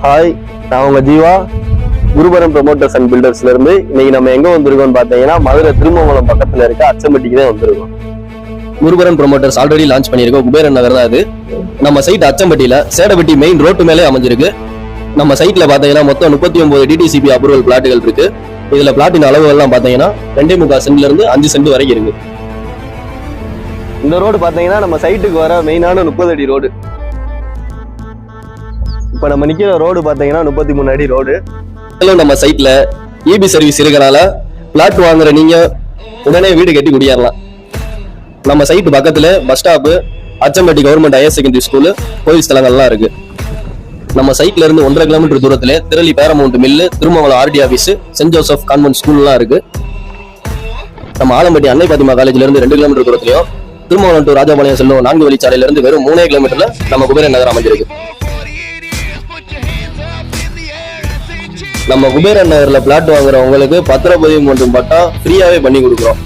Hi, நான் உங்க Jeeva, குருபரம் promoters and பில்டர்ஸ்ல இருந்து. இன்னைக்கு நம்ம எங்க வந்திருக்கோம்னு பாத்தீங்கன்னா மதுரை திருமங்கலம் பக்கத்துல இருக்க அச்சம்பட்டிக்கு தான் வந்திருக்கோம். குருபரன் ப்ரொமோட்டர்ஸ் ஆல்ரெடி லான்ச் பண்ணியிருக்கோம். குபேரன் நகர் தான் அது. நம்ம சைட் அச்சம்பட்டியில சேடபட்டி மெயின் ரோட்டு மேலே அமைஞ்சிருக்கு. நம்ம சைட்ல பாத்தீங்கன்னா மொத்தம் 39 டிடிசிபி அப்ரூவல் பிளாட்டுகள் இருக்கு. இதுல பிளாட்டின் அளவுகள்லாம் பாத்தீங்கன்னா 2.25 சென்ட்ல இருந்து 5 சென்ட் வரைக்கும் இருக்கு. இந்த ரோடு பாத்தீங்கன்னா நம்ம சைட்டுக்கு வர மெயினான 30 அடி ரோடு. இப்ப நம்ம நிக்கிற ரோடு பாத்தீங்கன்னா 33 அடி ரோடு. நம்ம சைட்ல இபி சர்வீஸ் இருக்கனால பிளாட் வாங்குற நீங்க உடனே வீடு கட்டி குடியேறலாம். நம்ம சைட் பக்கத்துல bus stop, Achampatti government higher secondary school, கோயில் ஸ்தலங்கள்லாம் இருக்கு. நம்ம சைட்ல இருந்து 1.5 கிலோமீட்டர் தூரத்துல Thirali Paramount mill, Thirumangalam RT office, Saint Joseph convent ஸ்கூல்லாம் இருக்கு. நம்ம ஆலம்பட்டி அன்னை பாத்திமா காலேஜ்ல இருந்து 2 கிலோமீட்டர் தூரத்திலையும், திருமங்கலம் டு ராஜபாளையம் செல்லும் 4 வழிச்சாலையில இருந்து வெறும் 3 கிலோமீட்டர்ல நம்ம குபேரன் நகர் அமைஞ்சிருக்கு. நம்ம குபேரன் நகர்ல பிளாட் வாங்குறவங்களுக்கு பத்திரப்பதிவு மற்றும் பட்டா ஃப்ரீயாவே பண்ணி கொடுக்குறோம்.